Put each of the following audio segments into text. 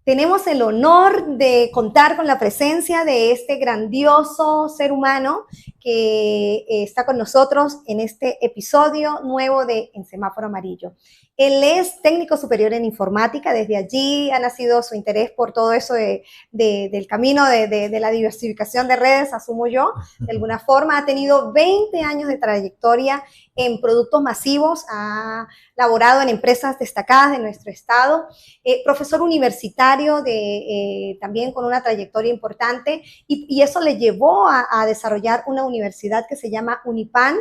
Tenemos el honor de contar con la presencia de este grandioso ser humano que está con nosotros en este episodio nuevo de En Semáforo Amarillo. Él es técnico superior en informática, desde allí ha nacido su interés por todo eso del camino de la diversificación de redes, asumo yo, de alguna forma. Ha tenido 20 años de trayectoria en productos masivos, ha laborado en empresas destacadas de nuestro estado, profesor universitario también con una trayectoria importante, y eso le llevó a desarrollar una universidad que se llama Unipan,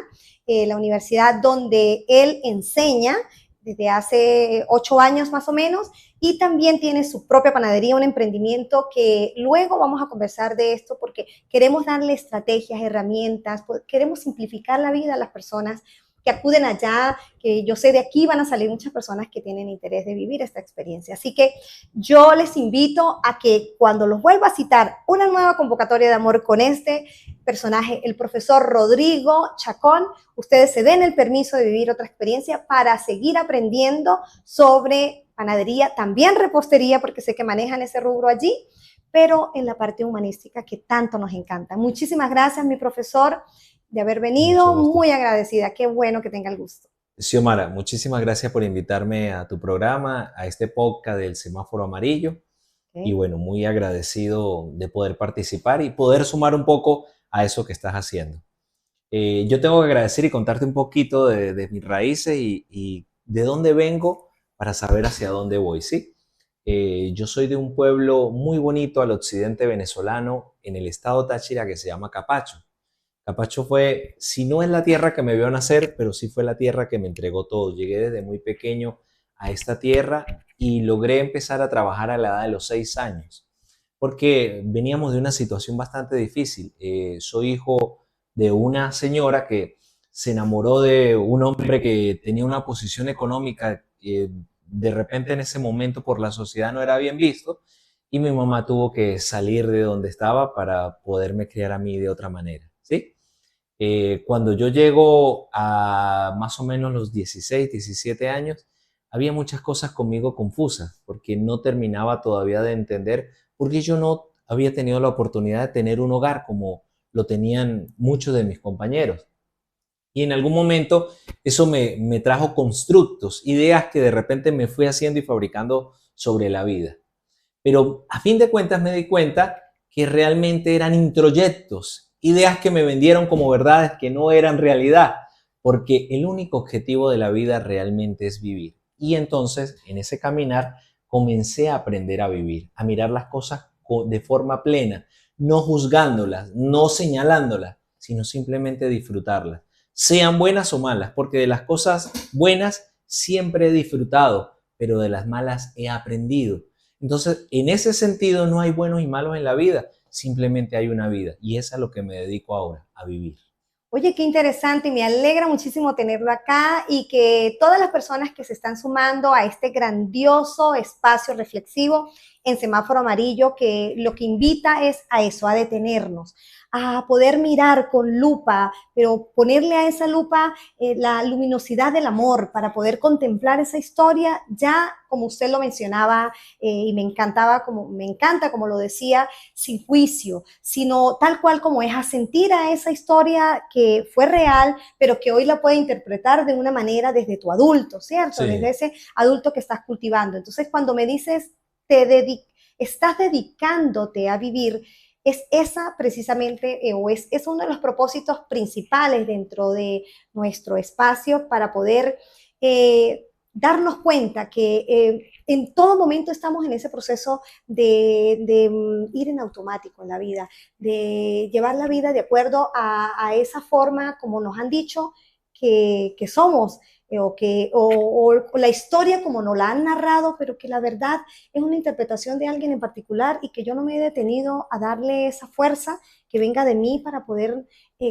la universidad donde él enseña desde hace 8 años más o menos, y también tiene su propia panadería, un emprendimiento que luego vamos a conversar de esto porque queremos darle estrategias, herramientas, queremos simplificar la vida a las personas que acuden allá, que yo sé de aquí van a salir muchas personas que tienen interés de vivir esta experiencia. Así que yo les invito a que cuando los vuelva a citar una nueva convocatoria de amor con este personaje, el profesor Rodrigo Chacón, ustedes se den el permiso de vivir otra experiencia para seguir aprendiendo sobre panadería, también repostería, porque sé que manejan ese rubro allí, pero en la parte humanística que tanto nos encanta. Muchísimas gracias, mi profesor, de haber venido, muy agradecida, qué bueno que tenga el gusto. Xiomara, muchísimas gracias por invitarme a tu programa, a este podcast del Semáforo Amarillo. Y bueno, muy agradecido de poder participar y poder sumar un poco a eso que estás haciendo. Yo tengo que agradecer y contarte un poquito de mis raíces y de dónde vengo para saber hacia dónde voy, ¿sí? Yo soy de un pueblo muy bonito al occidente venezolano, en el estado Táchira, que se llama Capacho. Capacho fue, si no es la tierra que me vio nacer, pero sí fue la tierra que me entregó todo. Llegué desde muy pequeño a esta tierra y logré empezar a trabajar a la edad de los 6 años, porque veníamos de una situación bastante difícil. Soy hijo de una señora que se enamoró de un hombre que tenía una posición económica que de repente en ese momento por la sociedad no era bien visto, y mi mamá tuvo que salir de donde estaba para poderme criar a mí de otra manera, ¿sí? Cuando yo llego a más o menos los 16, 17 años, había muchas cosas conmigo confusas, porque no terminaba todavía de entender por qué yo no había tenido la oportunidad de tener un hogar como lo tenían muchos de mis compañeros. Y en algún momento eso me trajo constructos, ideas que de repente me fui haciendo y fabricando sobre la vida. Pero a fin de cuentas me di cuenta que realmente eran introyectos, ideas que me vendieron como verdades que no eran realidad, porque el único objetivo de la vida realmente es vivir. Y entonces, en ese caminar, comencé a aprender a vivir, a mirar las cosas de forma plena, no juzgándolas, no señalándolas, sino simplemente disfrutarlas, sean buenas o malas, porque de las cosas buenas siempre he disfrutado, pero de las malas he aprendido. Entonces, en ese sentido, no hay buenos y malos en la vida, simplemente hay una vida, y es a lo que me dedico ahora, a vivir. Oye, qué interesante, y me alegra muchísimo tenerlo acá y que todas las personas que se están sumando a este grandioso espacio reflexivo en Semáforo Amarillo, que lo que invita es a eso, a detenernos, a poder mirar con lupa, pero ponerle a esa lupa la luminosidad del amor para poder contemplar esa historia ya como usted lo mencionaba, y me encantaba, me encanta como lo decía, sin juicio, sino tal cual como es, a sentir a esa historia que fue real, pero que hoy la puede interpretar de una manera desde tu adulto, ¿cierto? Sí. Desde ese adulto que estás cultivando. Entonces, cuando me dices, estás dedicándote a vivir, es esa precisamente, o es uno de los propósitos principales dentro de nuestro espacio para poder darnos cuenta que en todo momento estamos en ese proceso de ir en automático en la vida, de llevar la vida de acuerdo a esa forma como nos han dicho que somos, o la historia como nos la han narrado, pero que la verdad es una interpretación de alguien en particular y que yo no me he detenido a darle esa fuerza que venga de mí para poder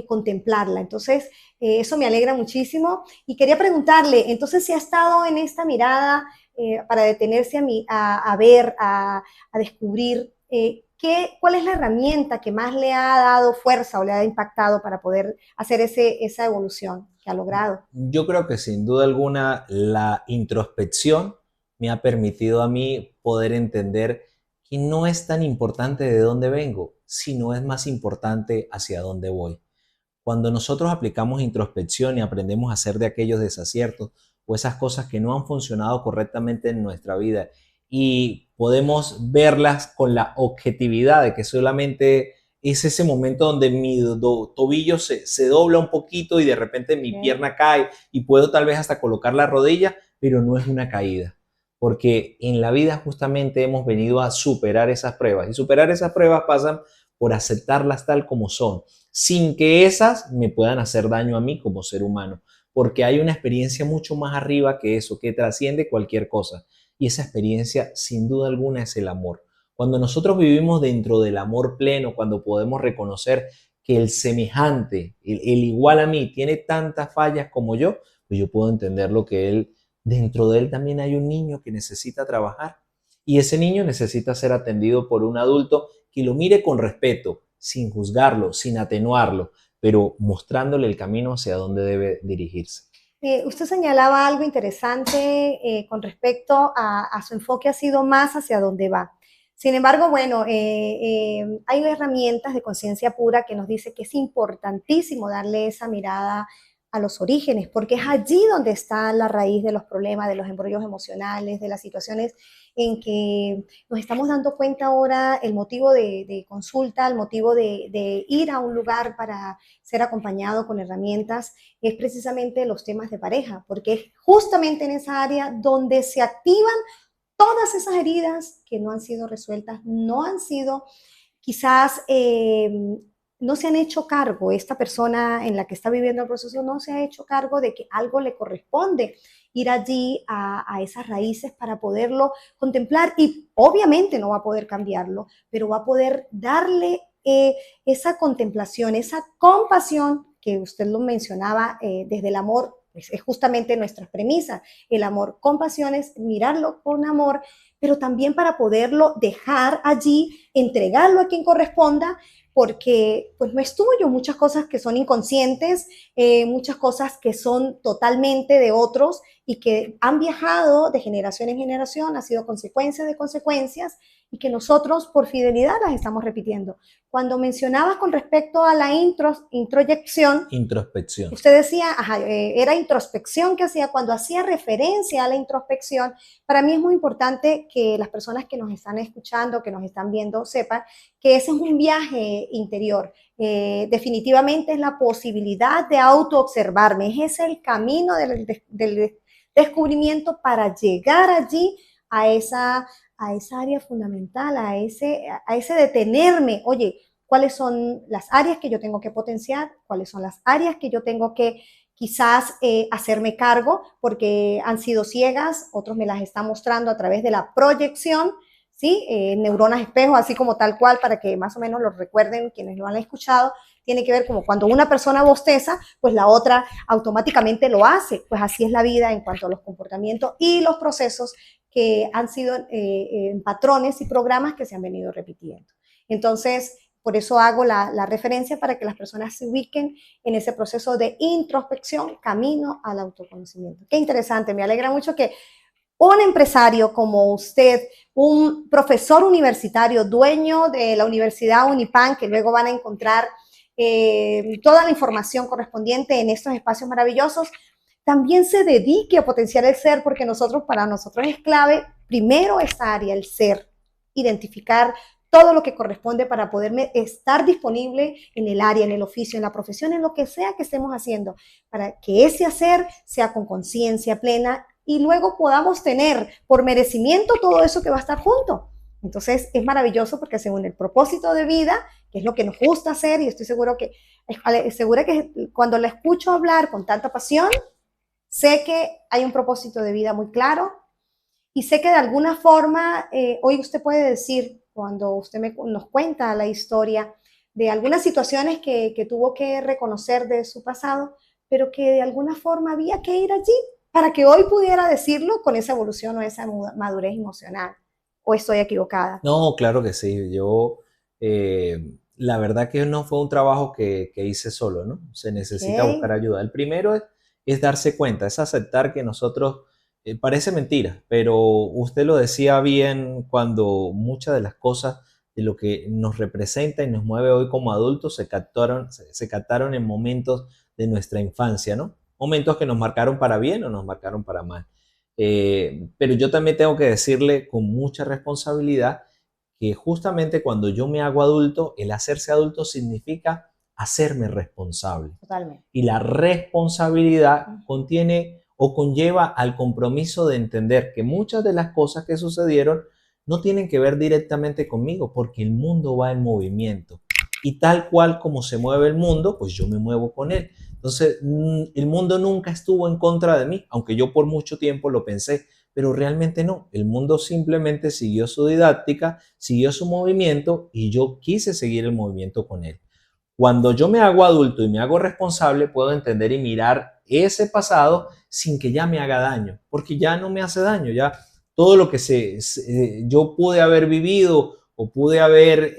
contemplarla. Entonces, eso me alegra muchísimo. Y quería preguntarle, entonces, si ha estado en esta mirada para detenerse a ver, a descubrir, ¿cuál es la herramienta que más le ha dado fuerza o le ha impactado para poder hacer esa evolución que ha logrado? Yo creo que sin duda alguna la introspección me ha permitido a mí poder entender que no es tan importante de dónde vengo, sino es más importante hacia dónde voy. Cuando nosotros aplicamos introspección y aprendemos a hacer de aquellos desaciertos o esas cosas que no han funcionado correctamente en nuestra vida y podemos verlas con la objetividad de que solamente es ese momento donde mi tobillo se dobla un poquito y de repente mi pierna cae y puedo tal vez hasta colocar la rodilla, pero no es una caída. Porque en la vida justamente hemos venido a superar esas pruebas y superar esas pruebas pasan por aceptarlas tal como son, sin que esas me puedan hacer daño a mí como ser humano, porque hay una experiencia mucho más arriba que eso, que trasciende cualquier cosa. Y esa experiencia, sin duda alguna, es el amor. Cuando nosotros vivimos dentro del amor pleno, cuando podemos reconocer que el semejante, el igual a mí, tiene tantas fallas como yo, pues yo puedo entender lo que él, dentro de él también hay un niño que necesita trabajar. Y ese niño necesita ser atendido por un adulto que lo mire con respeto, sin juzgarlo, sin atenuarlo, pero mostrándole el camino hacia dónde debe dirigirse. Usted señalaba algo interesante con respecto a su enfoque ha sido más hacia dónde va. Sin embargo, bueno, hay herramientas de conciencia pura que nos dice que es importantísimo darle esa mirada a los orígenes, porque es allí donde está la raíz de los problemas, de los embrollos emocionales, de las situaciones en que nos estamos dando cuenta ahora el motivo de consulta, el motivo de ir a un lugar para ser acompañado con herramientas, es precisamente los temas de pareja, porque es justamente en esa área donde se activan todas esas heridas que no han sido resueltas, no han sido quizás no se han hecho cargo, esta persona en la que está viviendo el proceso no se ha hecho cargo de que algo le corresponde ir allí a esas raíces para poderlo contemplar y obviamente no va a poder cambiarlo, pero va a poder darle esa contemplación, esa compasión que usted lo mencionaba desde el amor, pues es justamente nuestra premisa, el amor, compasión es mirarlo con amor, pero también para poderlo dejar allí, entregarlo a quien corresponda, porque pues no es tuyo, muchas cosas que son inconscientes, muchas cosas que son totalmente de otros y que han viajado de generación en generación, ha sido consecuencia de consecuencias y que nosotros por fidelidad las estamos repitiendo. Cuando mencionabas con respecto a la introyección, usted decía, era introspección que hacía, cuando hacía referencia a la introspección, para mí es muy importante que las personas que nos están escuchando, que nos están viendo, sepan que ese es un viaje interior. Definitivamente es la posibilidad de autoobservarme, es el camino del descubrimiento para llegar allí a esa área fundamental, a ese detenerme. Oye, ¿cuáles son las áreas que yo tengo que potenciar? ¿Cuáles son las áreas que yo tengo que quizás hacerme cargo porque han sido ciegas? Otros me las están mostrando a través de la proyección, ¿sí? Neuronas espejo, así como tal cual, para que más o menos lo recuerden quienes lo han escuchado. Tiene que ver como cuando una persona bosteza, pues la otra automáticamente lo hace. Pues así es la vida en cuanto a los comportamientos y los procesos que han sido patrones y programas que se han venido repitiendo. Entonces, por eso hago la referencia para que las personas se ubiquen en ese proceso de introspección, camino al autoconocimiento. Qué interesante, me alegra mucho que un empresario como usted, un profesor universitario, dueño de la Universidad Unipan, que luego van a encontrar toda la información correspondiente en estos espacios maravillosos, también se dedique a potenciar el ser, porque para nosotros es clave, primero esta área, el ser, identificar todo lo que corresponde para poder estar disponible en el área, en el oficio, en la profesión, en lo que sea que estemos haciendo, para que ese hacer sea con conciencia plena y luego podamos tener por merecimiento todo eso que va a estar junto. Entonces es maravilloso porque según el propósito de vida, que es lo que nos gusta hacer, y estoy segura que cuando la escucho hablar con tanta pasión, sé que hay un propósito de vida muy claro y sé que de alguna forma, hoy usted puede decir, cuando usted nos cuenta la historia de algunas situaciones que tuvo que reconocer de su pasado, pero que de alguna forma había que ir allí para que hoy pudiera decirlo con esa evolución o esa madurez emocional. ¿O estoy equivocada? No, claro que sí. La verdad que no fue un trabajo que hice solo, ¿no? Se necesita buscar ayuda. El primero es darse cuenta, es aceptar que nosotros Parece mentira, pero usted lo decía bien cuando muchas de las cosas de lo que nos representa y nos mueve hoy como adultos se captaron en momentos de nuestra infancia, ¿no? Momentos que nos marcaron para bien o nos marcaron para mal. Pero yo también tengo que decirle con mucha responsabilidad que justamente cuando yo me hago adulto, el hacerse adulto significa hacerme responsable. Totalmente. Y la responsabilidad contiene o conlleva al compromiso de entender que muchas de las cosas que sucedieron no tienen que ver directamente conmigo, porque el mundo va en movimiento. Y tal cual como se mueve el mundo, pues yo me muevo con él. Entonces, el mundo nunca estuvo en contra de mí, aunque yo por mucho tiempo lo pensé, pero realmente no. El mundo simplemente siguió su didáctica, siguió su movimiento y yo quise seguir el movimiento con él. Cuando yo me hago adulto y me hago responsable, puedo entender y mirar ese pasado sin que ya me haga daño, porque ya no me hace daño, ya todo lo que yo pude haber vivido o pude haber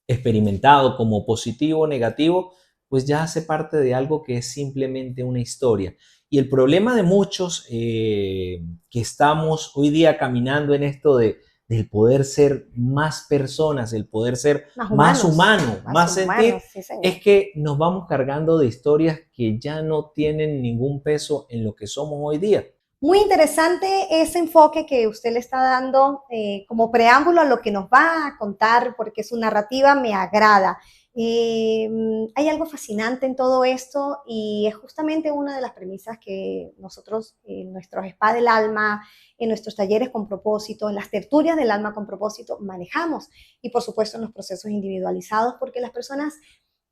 experimentado como positivo o negativo, pues ya hace parte de algo que es simplemente una historia. Y el problema de muchos que estamos hoy día caminando en esto del poder ser más personas, el poder ser más humano, más sentir, sí, es que nos vamos cargando de historias que ya no tienen ningún peso en lo que somos hoy día. Muy interesante ese enfoque que usted le está dando como preámbulo a lo que nos va a contar, porque su narrativa me agrada. Hay algo fascinante en todo esto y es justamente una de las premisas que nosotros en nuestros spa del alma, en nuestros talleres con propósito, en las tertulias del alma con propósito manejamos y por supuesto en los procesos individualizados, porque las personas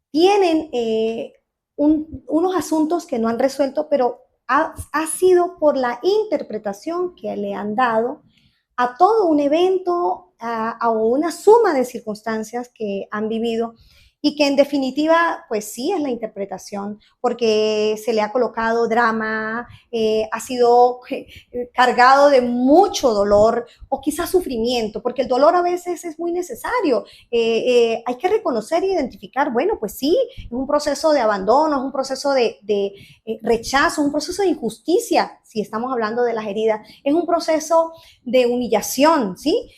tienen unos asuntos que no han resuelto, pero ha sido por la interpretación que le han dado a todo un evento, a una suma de circunstancias que han vivido y que en definitiva, pues sí es la interpretación, porque se le ha colocado drama, ha sido cargado de mucho dolor o quizás sufrimiento, porque el dolor a veces es muy necesario. Hay que reconocer e identificar, bueno, pues sí, es un proceso de abandono, es un proceso de rechazo, es un proceso de injusticia, si estamos hablando de las heridas, es un proceso de humillación, ¿sí?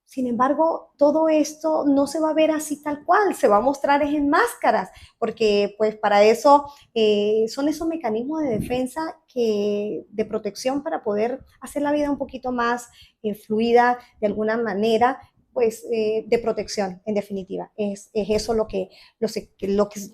Sin embargo, todo esto no se va a ver así tal cual, se va a mostrar en máscaras, porque pues para eso son esos mecanismos de defensa de protección para poder hacer la vida un poquito más fluida de alguna manera, pues de protección, en definitiva. Es eso lo que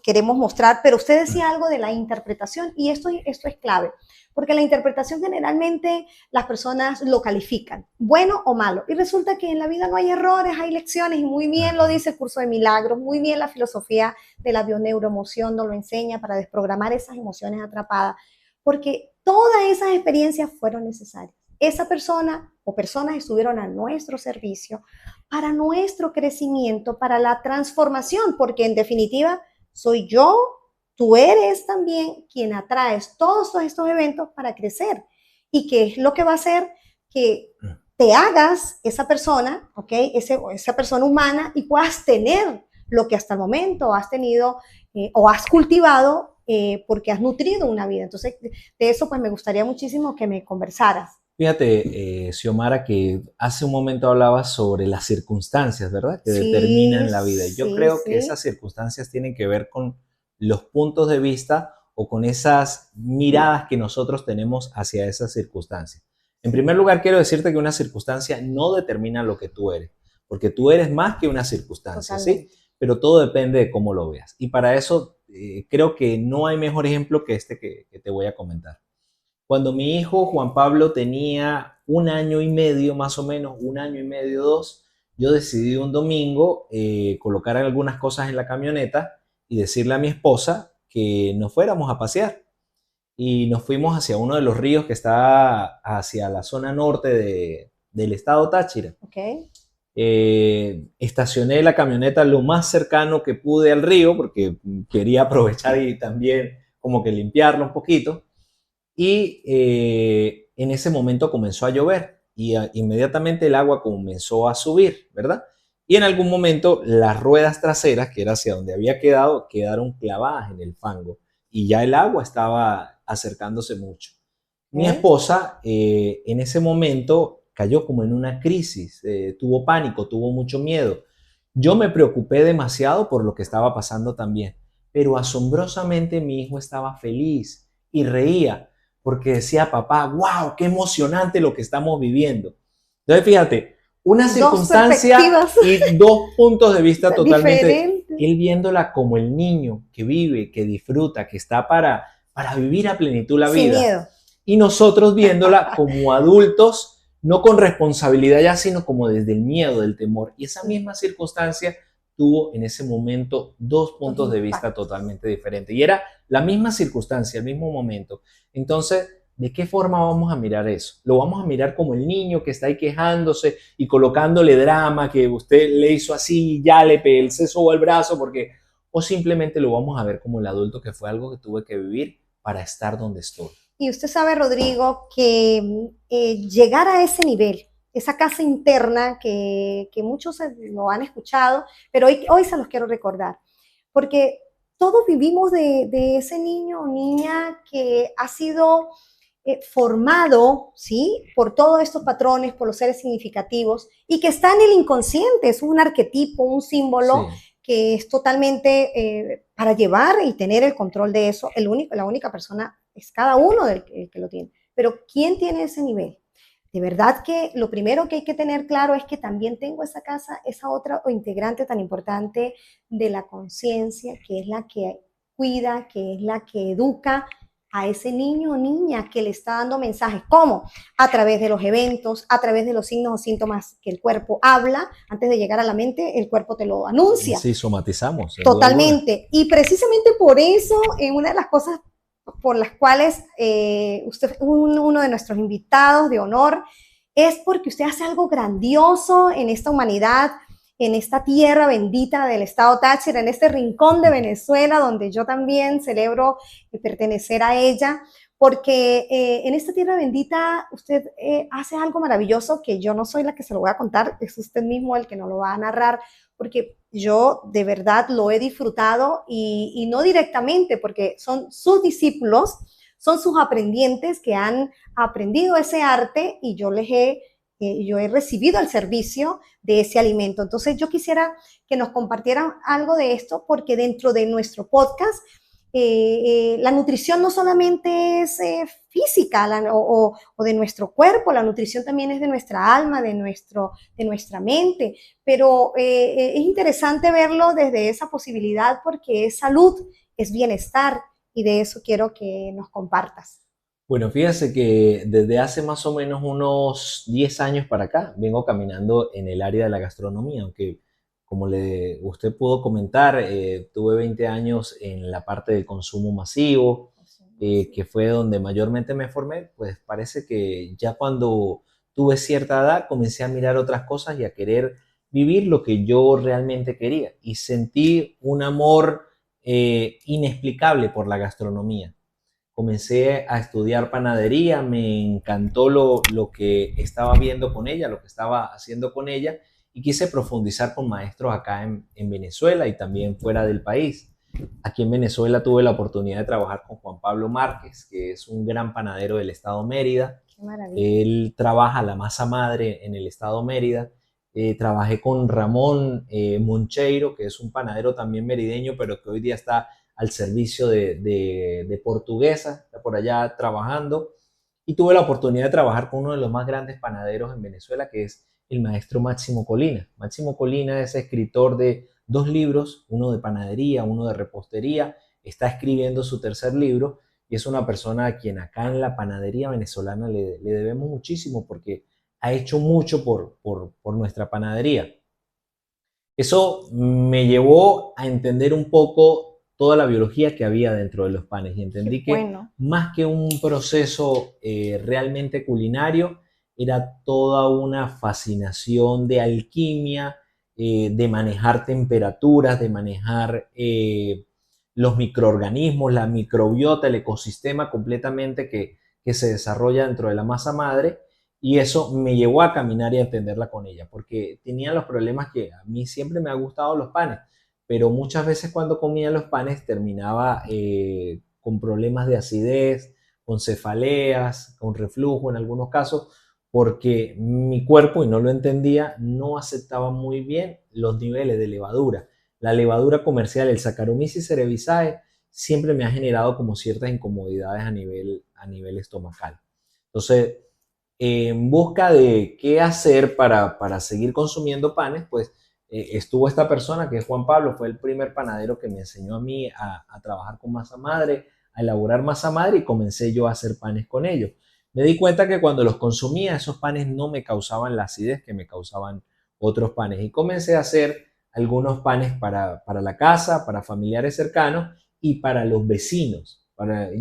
queremos mostrar, pero usted decía algo de la interpretación y esto es clave. Porque la interpretación generalmente las personas lo califican, bueno o malo. Y resulta que en la vida no hay errores, hay lecciones. Y muy bien lo dice el curso de milagros, muy bien la filosofía de la bioneuroemoción nos lo enseña para desprogramar esas emociones atrapadas. Porque todas esas experiencias fueron necesarias. Esa persona o personas estuvieron a nuestro servicio para nuestro crecimiento, para la transformación. Porque en definitiva soy yo, tú eres también quien atraes todos estos eventos para crecer. ¿Y qué es lo que va a hacer? Que te hagas esa persona, ¿ok? Esa persona humana y puedas tener lo que hasta el momento has tenido o has cultivado porque has nutrido una vida. Entonces, de eso pues me gustaría muchísimo que me conversaras. Fíjate, Xiomara, que hace un momento hablabas sobre las circunstancias, ¿verdad? Que determinan la vida. Yo creo que esas circunstancias tienen que ver con los puntos de vista o con esas miradas que nosotros tenemos hacia esas circunstancias. En primer lugar, quiero decirte que una circunstancia no determina lo que tú eres, porque tú eres más que una circunstancia, ¿sí? Pero todo depende de cómo lo veas. Y para eso creo que no hay mejor ejemplo que este que te voy a comentar. Cuando mi hijo Juan Pablo tenía 1 año y medio, más o menos, 1 año y medio, 2, yo decidí un domingo colocar algunas cosas en la camioneta y decirle a mi esposa que nos fuéramos a pasear. Y nos fuimos hacia uno de los ríos que está hacia la zona norte del estado Táchira. Okay. Estacioné la camioneta lo más cercano que pude al río porque quería aprovechar y también como que limpiarlo un poquito. Y en ese momento comenzó a llover y inmediatamente el agua comenzó a subir, ¿verdad? Y en algún momento las ruedas traseras, que era hacia donde había quedado, quedaron clavadas en el fango y ya el agua estaba acercándose mucho. Mi esposa en ese momento cayó como en una crisis, tuvo pánico, tuvo mucho miedo. Yo me preocupé demasiado por lo que estaba pasando también, pero asombrosamente mi hijo estaba feliz y reía porque decía, papá, wow, qué emocionante lo que estamos viviendo. Entonces, fíjate, una Dos circunstancia perspectivas y dos puntos de vista totalmente, diferentes. él viéndola como el niño que vive, que disfruta, que está para vivir a plenitud la Sin vida, miedo. y nosotros viéndola como adultos, no con responsabilidad ya, sino como desde el miedo, del temor. Y esa misma circunstancia tuvo en ese momento dos puntos de vista totalmente diferentes. Y era la misma circunstancia, el mismo momento. Entonces, ¿de qué forma vamos a mirar eso? ¿Lo vamos a mirar como el niño que está ahí quejándose y colocándole drama, que usted le hizo así, ya se sobó el brazo porque... o simplemente lo vamos a ver como el adulto que fue algo que tuve que vivir para estar donde estoy? Y usted sabe, Rodrigo, que llegar a ese nivel, esa casa interna que muchos lo han escuchado, pero hoy se los quiero recordar, porque todos vivimos de ese niño o niña que ha sido formado, ¿sí? Por todos estos patrones, por los seres significativos, y que está en el inconsciente, es un arquetipo, un símbolo, sí, que es totalmente para llevar y tener el control de eso, la única persona es cada uno del que lo tiene. Pero ¿quién tiene ese nivel? De verdad que lo primero que hay que tener claro es que también tengo esa casa, esa otra integrante tan importante de la conciencia, que es la que cuida, que es la que educa a ese niño o niña que le está dando mensajes. ¿Cómo? A través de los eventos, a través de los signos o síntomas que el cuerpo habla. Antes de llegar a la mente, el cuerpo te lo anuncia. Sí, somatizamos. Totalmente. Y precisamente por eso, una de las cosas por las cuales usted es uno de nuestros invitados de honor, es porque usted hace algo grandioso en esta humanidad, en esta tierra bendita del estado Táchira, en este rincón de Venezuela, donde yo también celebro pertenecer a ella, porque en esta tierra bendita usted hace algo maravilloso que yo no soy la que se lo voy a contar, es usted mismo el que nos lo va a narrar, porque yo de verdad lo he disfrutado y no directamente, porque son sus discípulos, son sus aprendientes que han aprendido ese arte y yo he recibido el servicio de ese alimento. Entonces yo quisiera que nos compartieran algo de esto, porque dentro de nuestro podcast la nutrición no solamente es física o de nuestro cuerpo, la nutrición también es de nuestra alma, de nuestra mente, pero es interesante verlo desde esa posibilidad porque es salud, es bienestar, y de eso quiero que nos compartas. Bueno, fíjese que desde hace más o menos unos 10 años para acá vengo caminando en el área de la gastronomía, aunque como usted pudo comentar, tuve 20 años en la parte del consumo masivo, que fue donde mayormente me formé. Pues parece que ya cuando tuve cierta edad comencé a mirar otras cosas y a querer vivir lo que yo realmente quería. Y sentí un amor inexplicable por la gastronomía. Comencé a estudiar panadería, me encantó lo que estaba viendo con ella, lo que estaba haciendo con ella, y quise profundizar con maestros acá en Venezuela y también fuera del país. Aquí en Venezuela tuve la oportunidad de trabajar con Juan Pablo Márquez, que es un gran panadero del estado Mérida. Qué maravilla. Él trabaja la masa madre en el estado Mérida. Trabajé con Ramón Moncheiro, que es un panadero también merideño, pero que hoy día está al servicio de Portuguesa, está por allá trabajando. Y tuve la oportunidad de trabajar con uno de los más grandes panaderos en Venezuela, que es el maestro Máximo Colina. Máximo Colina es escritor de 2 libros, uno de panadería, uno de repostería. Está escribiendo su 3er libro y es una persona a quien acá en la panadería venezolana le debemos muchísimo, porque ha hecho mucho por nuestra panadería. Eso me llevó a entender un poco toda la biología que había dentro de los panes y entendí que más que un proceso realmente culinario, era toda una fascinación de alquimia, de manejar temperaturas, de manejar los microorganismos, la microbiota, el ecosistema completamente que se desarrolla dentro de la masa madre. Y eso me llevó a caminar y a entenderla con ella, porque tenía los problemas que a mí siempre me ha gustado los panes, pero muchas veces cuando comía los panes terminaba con problemas de acidez, con cefaleas, con reflujo en algunos casos, porque mi cuerpo, y no lo entendía, no aceptaba muy bien los niveles de levadura. La levadura comercial, el Saccharomyces cerevisiae, siempre me ha generado como ciertas incomodidades a nivel estomacal. Entonces, en busca de qué hacer para seguir consumiendo panes, pues estuvo esta persona que es Juan Pablo, fue el primer panadero que me enseñó a mí a trabajar con masa madre, a elaborar masa madre, y comencé yo a hacer panes con ellos. Me di cuenta que cuando los consumía, esos panes no me causaban la acidez que me causaban otros panes, y comencé a hacer algunos panes para la casa, para familiares cercanos y para los vecinos.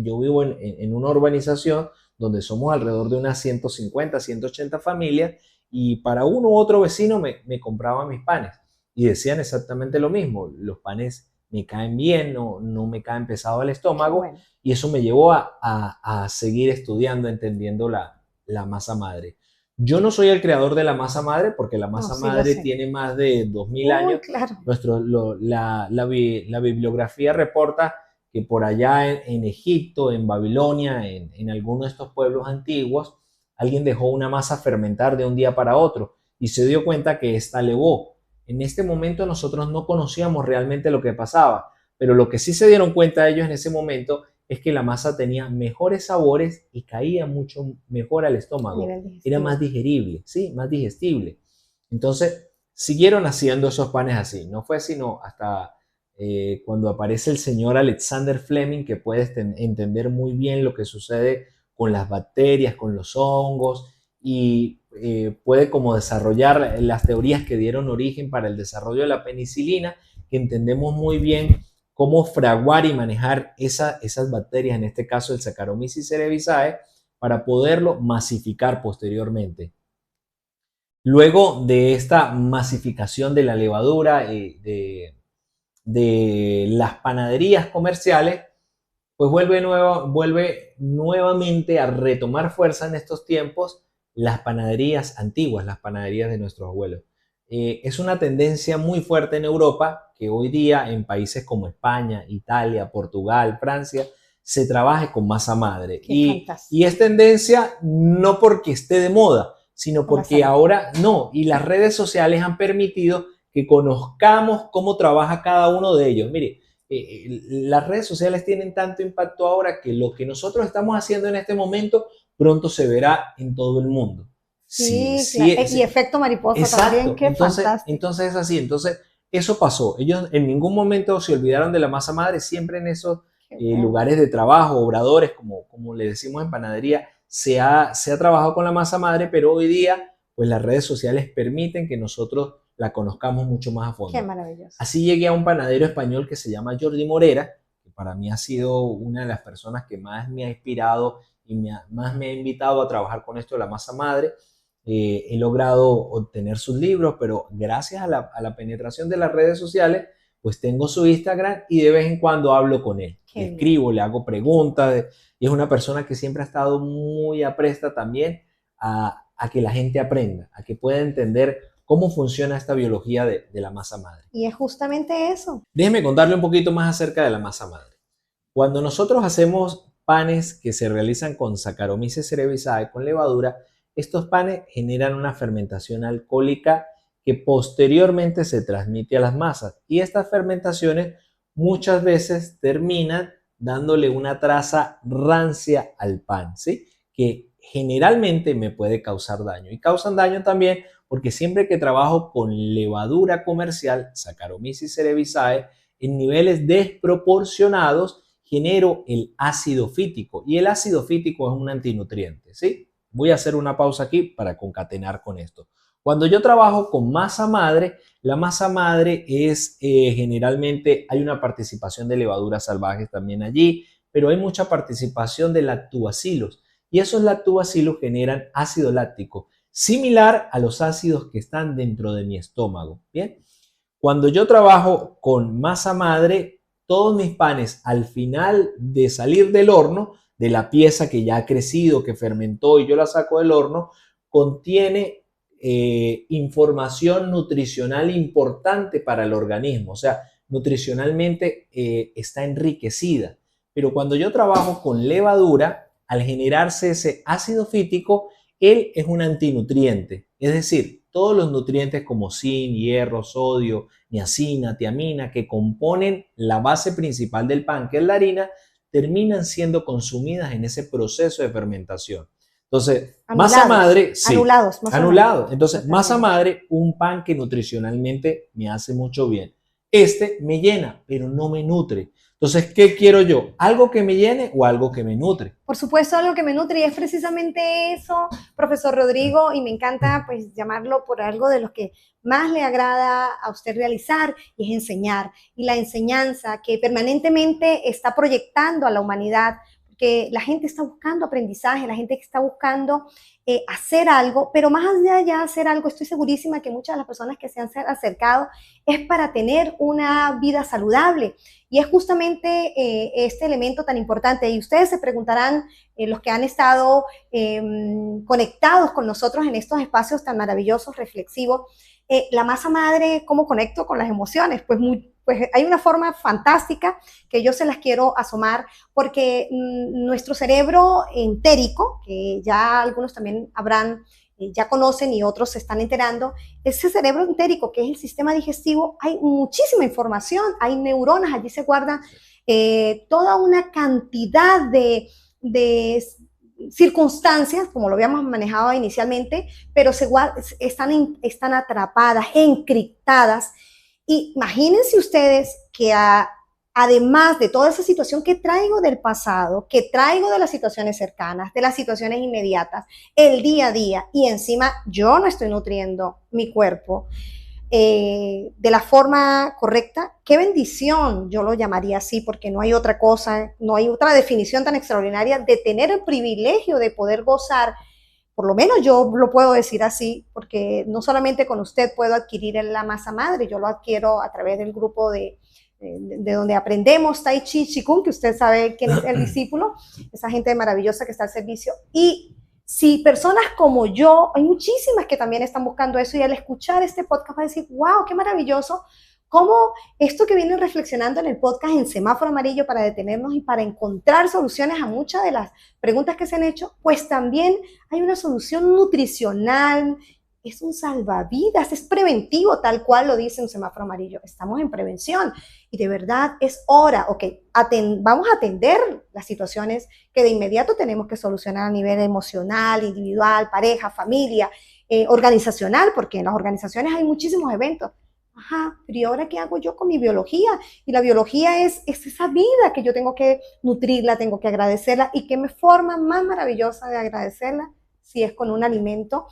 Yo vivo en una urbanización donde somos alrededor de unas 150, 180 familias, y para uno u otro vecino me compraban mis panes y decían exactamente lo mismo: los panes me caen bien, no me caen pesado al estómago. Bueno. Y eso me llevó a seguir estudiando, entendiendo la masa madre. Yo no soy el creador de la masa madre, porque la masa madre tiene más de 2000 años. Claro. La bibliografía reporta que por allá en Egipto, en Babilonia, en alguno de estos pueblos antiguos, alguien dejó una masa fermentar de un día para otro y se dio cuenta que esta levó. En este momento nosotros no conocíamos realmente lo que pasaba, pero lo que sí se dieron cuenta ellos en ese momento es que la masa tenía mejores sabores y caía mucho mejor al estómago. Era más digerible, sí, más digestible. Entonces siguieron haciendo esos panes así. No fue sino hasta cuando aparece el señor Alexander Fleming, que puede entender muy bien lo que sucede con las bacterias, con los hongos, y puede como desarrollar las teorías que dieron origen para el desarrollo de la penicilina, que entendemos muy bien cómo fraguar y manejar esas bacterias, en este caso el Saccharomyces cerevisiae, para poderlo masificar posteriormente. Luego de esta masificación de la levadura, de las panaderías comerciales, pues vuelve nuevamente a retomar fuerza en estos tiempos las panaderías antiguas, las panaderías de nuestros abuelos. Es una tendencia muy fuerte en Europa que hoy día en países como España, Italia, Portugal, Francia, se trabaje con masa madre. Y es tendencia no porque esté de moda, sino porque ahora no. Y las redes sociales han permitido que conozcamos cómo trabaja cada uno de ellos. Mire, las redes sociales tienen tanto impacto ahora que lo que nosotros estamos haciendo en este momento pronto se verá en todo el mundo. Sí, claro. Y efecto mariposa. Exacto. También, qué fantástico. Entonces es así. Entonces eso pasó. Ellos en ningún momento se olvidaron de la masa madre. Siempre en esos lugares de trabajo, obradores, como le decimos en panadería, se ha trabajado con la masa madre, pero hoy día pues las redes sociales permiten que nosotros la conozcamos mucho más a fondo. Qué maravilloso. Así llegué a un panadero español que se llama Jordi Morera, que para mí ha sido una de las personas que más me ha inspirado y más me ha invitado a trabajar con esto de la masa madre. He logrado obtener sus libros, pero gracias a la penetración de las redes sociales, pues tengo su Instagram y de vez en cuando hablo con él. Le escribo, le hago preguntas, y es una persona que siempre ha estado muy apresta también a que la gente aprenda, a que pueda entender cómo funciona esta biología de la masa madre. Y es justamente eso. Déjeme contarle un poquito más acerca de la masa madre. Cuando nosotros hacemos panes que se realizan con Saccharomyces cerevisiae, con levadura, estos panes generan una fermentación alcohólica que posteriormente se transmite a las masas. Y estas fermentaciones muchas veces terminan dándole una traza rancia al pan, ¿sí? Que generalmente me puede causar daño. Y causan daño también porque siempre que trabajo con levadura comercial, Saccharomyces cerevisiae, en niveles desproporcionados, genero el ácido fítico. Y el ácido fítico es un antinutriente, ¿sí? Voy a hacer una pausa aquí para concatenar con esto. Cuando yo trabajo con masa madre, la masa madre es generalmente, hay una participación de levaduras salvajes también allí, pero hay mucha participación de lactobacilos. Y esos lactobacilos generan ácido láctico, similar a los ácidos que están dentro de mi estómago. Bien, cuando yo trabajo con masa madre, todos mis panes al final de salir del horno, de la pieza que ya ha crecido, que fermentó y yo la saco del horno, contiene información nutricional importante para el organismo. O sea, nutricionalmente está enriquecida. Pero cuando yo trabajo con levadura, al generarse ese ácido fítico, él es un antinutriente, es decir, todos los nutrientes como zinc, hierro, sodio, niacina, tiamina, que componen la base principal del pan, que es la harina, terminan siendo consumidas en ese proceso de fermentación. Entonces, Anulados, masa madre, sí, anulados, anulado. Entonces, masa madre, un pan que nutricionalmente me hace mucho bien. Este me llena, pero no me nutre. Entonces, ¿qué quiero yo? ¿Algo que me llene o algo que me nutre? Por supuesto, algo que me nutre y es precisamente eso, profesor Rodrigo, y me encanta pues llamarlo por algo de lo que más le agrada a usted realizar, y es enseñar. Y la enseñanza que permanentemente está proyectando a la humanidad, porque la gente está buscando aprendizaje, la gente está buscando hacer algo, pero más allá de hacer algo, estoy segurísima que muchas de las personas que se han acercado es para tener una vida saludable. Y es justamente este elemento tan importante. Y ustedes se preguntarán, los que han estado conectados con nosotros en estos espacios tan maravillosos, reflexivos, la masa madre, ¿cómo conecto con las emociones? Pues hay una forma fantástica que yo se las quiero asomar, porque nuestro cerebro entérico, que ya algunos también ya conocen y otros se están enterando, ese cerebro entérico, que es el sistema digestivo, hay muchísima información, hay neuronas, allí se guardan toda una cantidad de circunstancias, como lo habíamos manejado inicialmente, pero están atrapadas, encriptadas. Y imagínense ustedes que además de toda esa situación que traigo del pasado, que traigo de las situaciones cercanas, de las situaciones inmediatas, el día a día, y encima yo no estoy nutriendo mi cuerpo de la forma correcta, qué bendición, yo lo llamaría así, porque no hay otra cosa, no hay otra definición tan extraordinaria de tener el privilegio de poder gozar. Por lo menos yo lo puedo decir así, porque no solamente con usted puedo adquirir la masa madre, yo lo adquiero a través del grupo de donde aprendemos Tai Chi Qigong, que usted sabe quién es el discípulo, esa gente maravillosa que está al servicio. Y si personas como yo, hay muchísimas que también están buscando eso, y al escuchar este podcast va a decir, wow, qué maravilloso, cómo esto que vienen reflexionando en el podcast en Semáforo Amarillo para detenernos y para encontrar soluciones a muchas de las preguntas que se han hecho, pues también hay una solución nutricional, es un salvavidas, es preventivo, tal cual lo dice un Semáforo Amarillo. Estamos en prevención y de verdad es hora, ok, vamos a atender las situaciones que de inmediato tenemos que solucionar a nivel emocional, individual, pareja, familia, organizacional, porque en las organizaciones hay muchísimos eventos. Ajá, pero ¿y ahora qué hago yo con mi biología? Y la biología es esa vida que yo tengo que nutrirla, tengo que agradecerla, y qué forma más maravillosa de agradecerla si es con un alimento.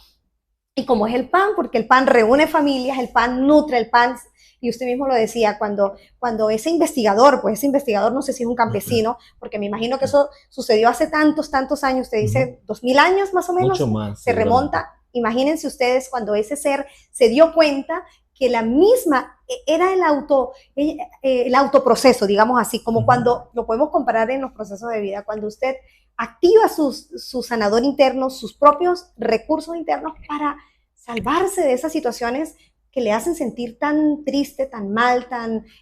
Y como es el pan, porque el pan reúne familias, el pan nutre, el pan, y usted mismo lo decía, cuando ese investigador, pues ese investigador no sé si es un campesino, porque me imagino que eso sucedió hace tantos años, usted dice 2000 años más o menos, mucho más, se remonta. Imagínense ustedes cuando ese ser se dio cuenta que la misma era el autoproceso, digamos así, como cuando lo podemos comparar en los procesos de vida, cuando usted activa su sanador interno, sus propios recursos internos para salvarse de esas situaciones que le hacen sentir tan triste, tan mal,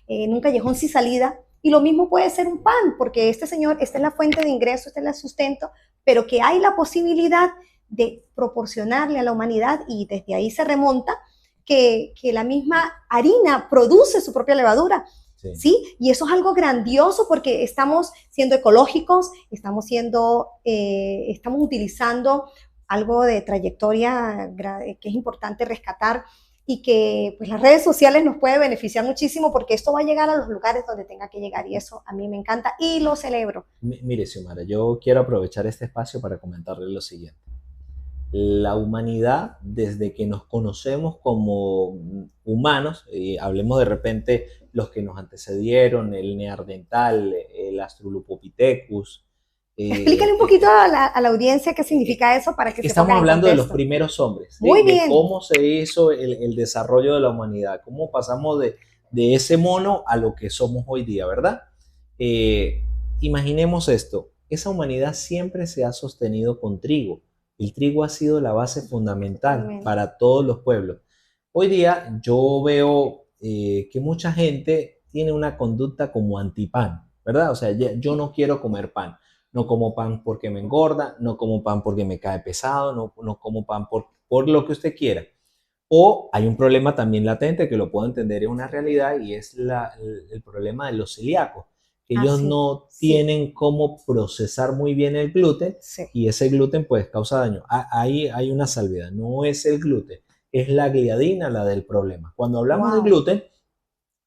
en un callejón sin salida. Y lo mismo puede ser un pan, porque este señor, esta es la fuente de ingreso, este es el sustento, pero que hay la posibilidad de proporcionarle a la humanidad, y desde ahí se remonta, que la misma harina produce su propia levadura. Sí. ¿Sí? Y eso es algo grandioso, porque estamos siendo ecológicos, estamos utilizando algo de trayectoria que es importante rescatar, y que pues las redes sociales nos puede beneficiar muchísimo, porque esto va a llegar a los lugares donde tenga que llegar, y eso a mí me encanta y lo celebro. Mire, Xiomara, yo quiero aprovechar este espacio para comentarle lo siguiente. La humanidad, desde que nos conocemos como humanos, hablemos de repente los que nos antecedieron, el Neandertal, el Australopithecus. Explícale un poquito a la audiencia qué significa eso, para que estamos hablando de los primeros hombres. Muy bien. De cómo se hizo el desarrollo de la humanidad, cómo pasamos de ese mono a lo que somos hoy día, ¿verdad? Imaginemos esto, esa humanidad siempre se ha sostenido con trigo. El trigo ha sido la base fundamental para todos los pueblos. Hoy día yo veo que mucha gente tiene una conducta como antipan, ¿verdad? O sea, yo no quiero comer pan. no como pan porque me engorda, no como pan porque me cae pesado, no como pan por lo que usted quiera. O hay un problema también latente que lo puedo entender, es una realidad y es el problema de los celíacos, que Ah, ellos sí, no sí, tienen cómo procesar muy bien el gluten sí. y ese gluten pues causa daño. Ahí hay una salvedad, no es el gluten, es la gliadina la del problema. Cuando hablamos de Wow. gluten,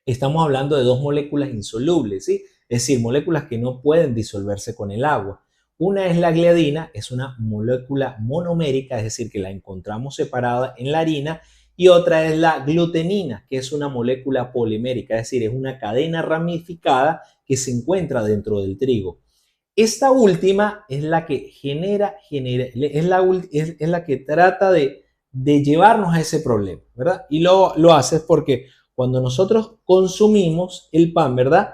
estamos hablando de dos moléculas insolubles, ¿sí? Es decir, moléculas que no pueden disolverse con el agua. Una es la gliadina, es una molécula monomérica, es decir, que la encontramos separada en la harina, y otra es la glutenina, que es una molécula polimérica, es decir, es una cadena ramificada que se encuentra dentro del trigo. Esta última es la que es la que trata de llevarnos a ese problema, ¿verdad? Y lo hace porque cuando nosotros consumimos el pan, ¿verdad?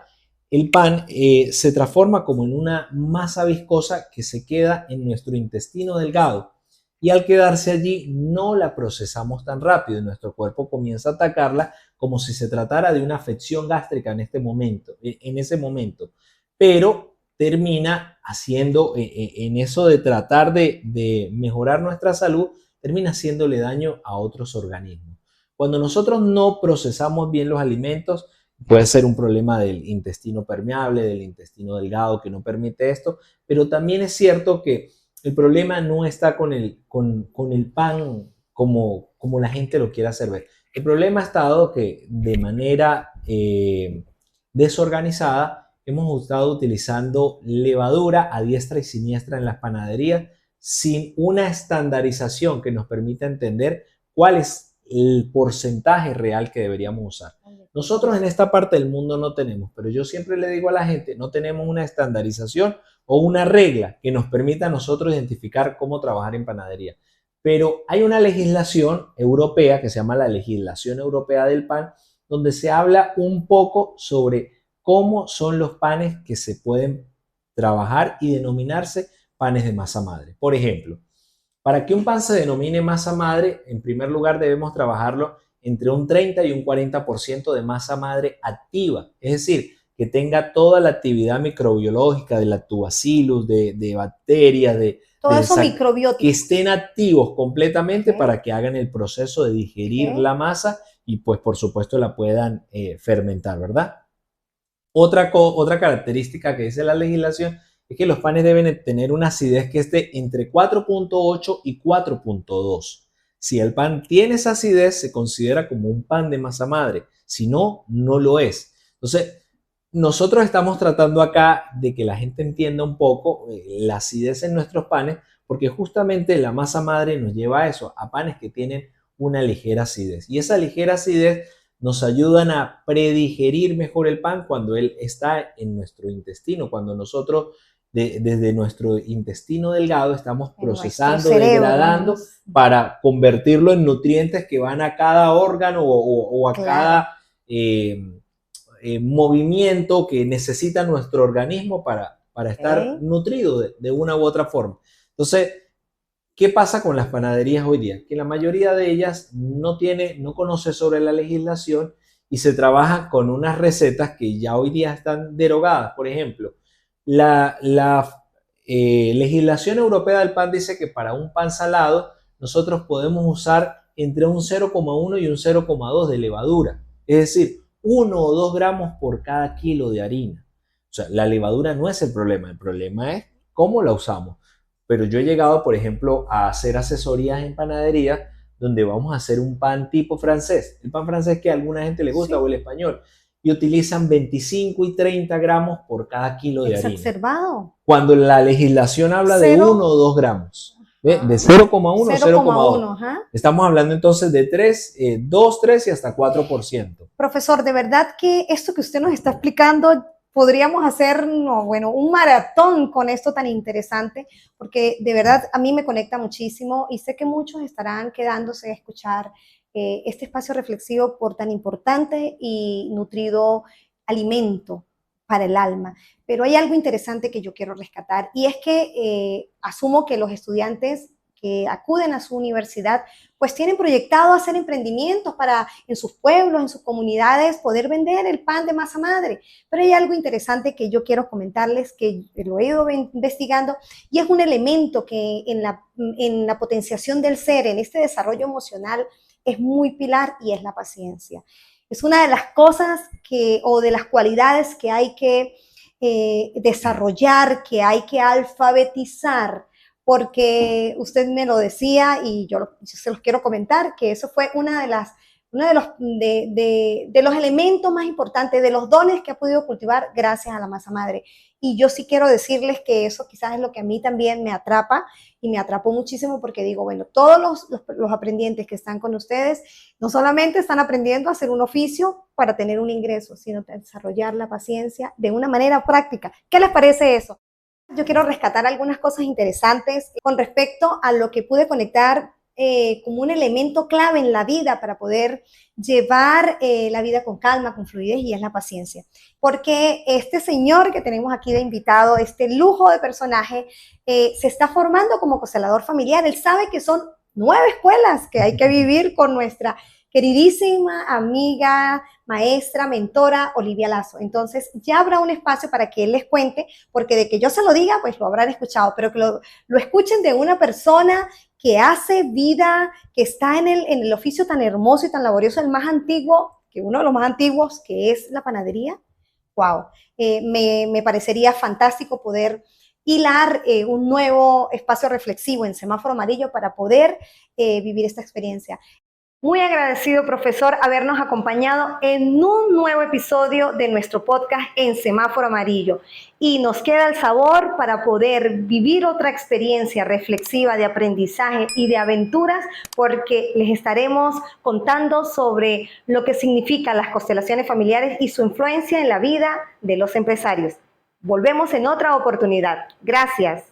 El pan se transforma como en una masa viscosa que se queda en nuestro intestino delgado. Y al quedarse allí no la procesamos tan rápido y nuestro cuerpo comienza a atacarla como si se tratara de una afección gástrica en este momento, en ese momento. Pero termina haciendo, en eso de tratar de mejorar nuestra salud, termina haciéndole daño a otros organismos. Cuando nosotros no procesamos bien los alimentos, puede ser un problema del intestino permeable, del intestino delgado que no permite esto, pero también es cierto que el problema no está con el pan como la gente lo quiere hacer ver. El problema ha estado que de manera desorganizada hemos estado utilizando levadura a diestra y siniestra en las panaderías sin una estandarización que nos permita entender cuál es el porcentaje real que deberíamos usar. Nosotros en esta parte del mundo no tenemos, pero yo siempre le digo a la gente, no tenemos una estandarización o una regla que nos permita a nosotros identificar cómo trabajar en panadería. Pero hay una legislación europea que se llama la legislación europea del pan, donde se habla un poco sobre cómo son los panes que se pueden trabajar y denominarse panes de masa madre. Por ejemplo, para que un pan se denomine masa madre, en primer lugar debemos trabajarlo entre un 30 y un 40% de masa madre activa, es decir, que tenga toda la actividad microbiológica de lactobacillus, de bacterias, Todo eso que microbiótico. estén activos completamente Ok, para que hagan el proceso de digerir ok. la masa y pues por supuesto la puedan fermentar, ¿verdad? Otra característica que dice la legislación es que los panes deben tener una acidez que esté entre 4.8 y 4.2. Si el pan tiene esa acidez, se considera como un pan de masa madre. Si no, no lo es. Entonces, nosotros estamos tratando acá de que la gente entienda un poco la acidez en nuestros panes, porque justamente la masa madre nos lleva a eso, a panes que tienen una ligera acidez. Y esa ligera acidez nos ayudan a predigerir mejor el pan cuando él está en nuestro intestino, cuando nosotros desde nuestro intestino delgado estamos En nuestro procesando, cerebro. degradando para convertirlo en nutrientes que van a cada órgano o a Claro. cada movimiento que necesita nuestro organismo para estar Ok. nutrido de una u otra forma. Entonces, ¿qué pasa con las panaderías hoy día? Que la mayoría de ellas no conoce sobre la legislación y se trabaja con unas recetas que ya hoy día están derogadas. Por ejemplo, la legislación europea del pan dice que para un pan salado nosotros podemos usar entre un 0,1 y un 0,2 de levadura. Es decir, 1 o 2 gramos por cada kilo de harina. O sea, la levadura no es el problema es cómo la usamos. Pero yo he llegado, por ejemplo, a hacer asesorías en panadería donde vamos a hacer un pan tipo francés. El pan francés que a alguna gente le gusta o Sí. el español. Y utilizan 25 y 30 gramos por cada kilo de harina. Exacerbado. Cuando la legislación habla de Cero. 1 o 2 gramos. ¿Ve? De Ajá. 0,1 o 0,2. 0,1. Ajá. Estamos hablando entonces de 3, 2, 3 y hasta 4%. Profesor, de verdad que esto que usted nos está explicando, podríamos hacer, no, bueno, un maratón con esto tan interesante, porque de verdad a mí me conecta muchísimo y sé que muchos estarán quedándose a escuchar este espacio reflexivo por tan importante y nutrido alimento para el alma. Pero hay algo interesante que yo quiero rescatar y es que asumo que los estudiantes que acuden a su universidad, pues tienen proyectado hacer emprendimientos para en sus pueblos, en sus comunidades, poder vender el pan de masa madre. Pero hay algo interesante que yo quiero comentarles, que lo he ido investigando, y es un elemento que en la potenciación del ser, en este desarrollo emocional, es muy pilar, y es la paciencia. Es una de las cosas o de las cualidades que hay que desarrollar, que hay que alfabetizar, porque usted me lo decía y yo se los quiero comentar, que eso fue uno de los elementos más importantes, de los dones que ha podido cultivar gracias a la masa madre. Y yo sí quiero decirles que eso quizás es lo que a mí también me atrapa, y me atrapó muchísimo, porque digo, bueno, todos los aprendientes que están con ustedes no solamente están aprendiendo a hacer un oficio para tener un ingreso, sino desarrollar la paciencia de una manera práctica. ¿Qué les parece eso? Yo quiero rescatar algunas cosas interesantes con respecto a lo que pude conectar como un elemento clave en la vida para poder llevar la vida con calma, con fluidez, y es la paciencia. Porque este señor que tenemos aquí de invitado, este lujo de personaje, se está formando como constelador familiar. Él sabe que son 9 escuelas que hay que vivir con nuestra queridísima amiga, maestra, mentora, Olivia Lazo. Entonces ya habrá un espacio para que él les cuente, porque de que yo se lo diga, pues lo habrán escuchado, pero que lo escuchen de una persona que hace vida, que está en el oficio tan hermoso y tan laborioso, el más antiguo, que uno de los más antiguos, que es la panadería. Wow, me parecería fantástico poder hilar un nuevo espacio reflexivo en Semáforo Amarillo para poder vivir esta experiencia. Muy agradecido, profesor, habernos acompañado en un nuevo episodio de nuestro podcast en Semáforo Amarillo. Y nos queda el sabor para poder vivir otra experiencia reflexiva de aprendizaje y de aventuras, porque les estaremos contando sobre lo que significan las constelaciones familiares y su influencia en la vida de los empresarios. Volvemos en otra oportunidad. Gracias.